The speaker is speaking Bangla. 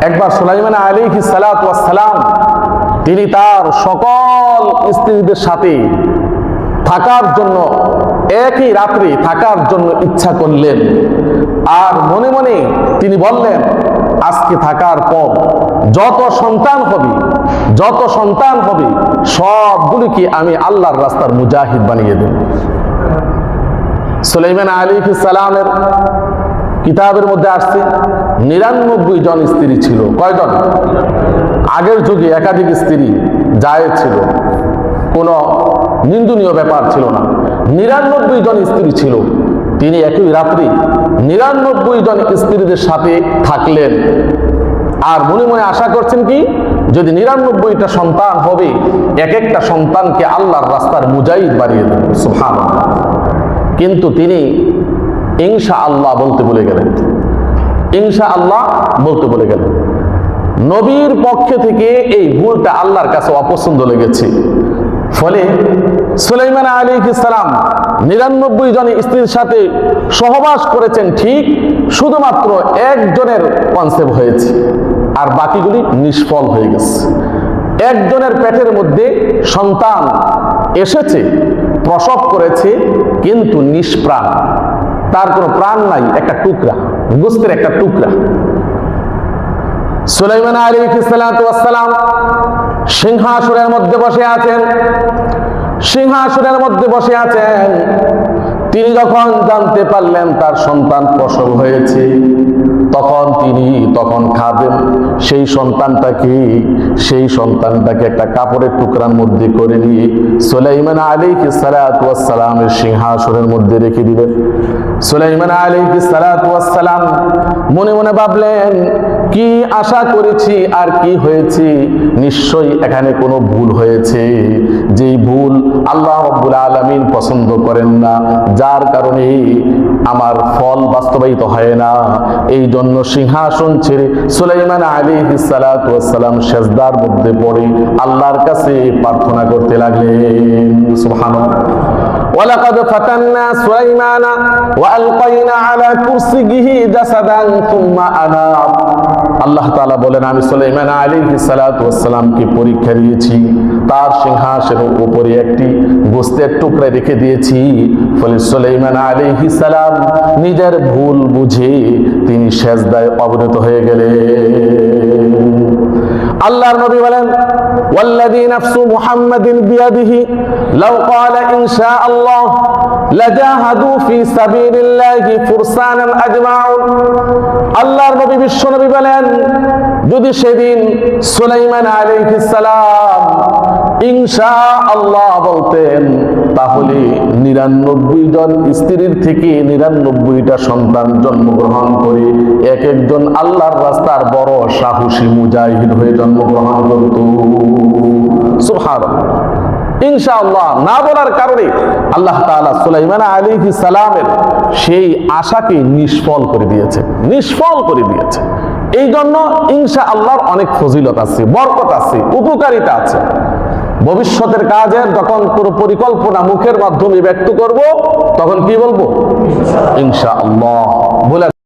একবার সুলাইমান আলাইহিস সালাতু ওয়াস সালাম তিনি তার সকল স্ত্রীদের সাথে থাকার জন্য একই রাত্রি থাকার জন্য ইচ্ছা করলেন। আর মনে মনে তিনি বললেন, আজকে থাকার পর যত সন্তান হবে সবগুলিকে আমি আল্লাহর রাস্তার মুজাহিদ বানিয়ে দেব। সুলাইমান আলাইহিস সালামের কিতাবের মধ্যে আসছে 99 জন স্ত্রী ছিল। কয়জন? আগের যুগে একাধিক স্ত্রী জায়েজ ছিল, কোনো নিন্দনীয় ব্যাপার ছিল না। 99 জন স্ত্রী ছিল। তিনি একই রাত্রি 99 জন স্ত্রীদের সাথে থাকলেন। আর মনে মনে আশা করছেন কি, যদি 99টা সন্তান হবে, এক একটা সন্তানকে আল্লাহর রাস্তার মুজাহিদ বানিয়ে দেন। সুবহানাল্লাহ। কিন্তু তিনি ইনশাআল্লাহ বলতে ভুলে গেলেন। ইনশাআল্লাহ বলতে ভুলে গেলেন। নবীর পক্ষ থেকে এই ভুলটা আল্লাহর কাছে অপছন্দ লেগেছে। ফলে সুলাইমান আলাইহিস সালাম 99 জন স্ত্রীর সাথে সহবাস করেছেন ঠিক, শুধুমাত্র একজনের কনসেপ্ট হয়েছে আর বাকিগুলি নিষ্ফল হয়ে গেছে। একজনের পেটের মধ্যে সন্তান এসেছে, প্রসব করেছে, কিন্তু নিষ্প্রাণ, তার কোনো প্রাণ নাই, একটা টুকরা, গোস্তের একটা টুকরা। সুলাইমান আলাইহিস সালাতু ওয়াস সালাম সিংহাসনের মধ্যে বসে আছেন। সিংহাসনের মধ্যে বসে আছেন। তিনি যখন জানতে পারলেন তার সন্তান প্রসব হয়েছে, তখন খাদেম সেই সন্তানটাকে একটা কাপড়ের টুকরার মধ্যে করে নিয়ে সুলাইমান আলাইহিস সালাতু ওয়াস সালামের সিংহাসনের মধ্যে রেখে দিলেন। সুলাইমান আলাইহিস সালাতু ওয়াস সালাম মনে মনে ভাবলেন, কি আশা করেছি আর কি হয়েছে, নিশ্চয়ই এখানে কোনো ভুল হয়েছে, যেই ভুল আল্লাহ রাব্বুল আলামিন পছন্দ করেন না, যার কারণে আমার ফল বাস্তবায়িত হয় না। এই জন্য সিংহাসন ছেড়ে সুলাইমান আলাইহিস সালাতু ওয়াস সালাম সিজদার মধ্যে পড়ে আল্লাহর কাছে প্রার্থনা করতে লাগলেন। সুবহানাল্লাহ। ওয়ালাকাদ ফাতান্না সুলাইমানা ওয়া আলকাইনা আলা কুরসিহি জাসাদান সুম্মা আনাব। আল্লাহ তাআলা বলেন, আমি সুলাইমান আলাইহিস সালাতু ওয়াস সালামকে পরীক্ষা দিয়েছি, তার সিংহাসনের উপরে একটি গোস্তের টুকরা রেখে দিয়েছি। ফলে সুলাইমান আলাইহিস সালাম নিজের ভুল বুঝে তিনি সিজদায় অবনত হয়ে গেলেন। আল্লাহর নবী বলেন, ওয়াল্লাযী নাফসু মুহাম্মাদিন বিয়াদিহি লাউ ক্বালা ইনশাআল্লাহ লাজাহাদু ফি সাবিলিল্লাহি ফুরসানান আজমাউন। আল্লাহর নবী বিশ্ব নবী বলেন, যদি সেদিন সুলাইমান আলাইহিস সালাম ইনশাআল্লাহ বলতেন, তাহলে 99 জন স্ত্রীর থেকে 99টা সন্তান জন্মগ্রহণ করে এক একজন আল্লাহর রাস্তার বড় সাহসী মুজাহিদ হয়ে জন্মগ্রহণ করত। সুবহানাল্লাহ। ইনশাআল্লাহ না বলার কারণে আল্লাহ তাআলা সুলাইমান আলাইহিস সালামের সেই আশাকে নিষ্ফল করে দিয়েছে। এই জন্য ইনশাআল্লাহর অনেক ফজিলত আছে, বরকত আছে, উপকারিতা আছে। ভবিষ্যতের কাজের যখন কোনো পরিকল্পনা মুখের মাধ্যমে ব্যক্ত করব, তখন কি বলবো? ইনশাআল্লাহ বলে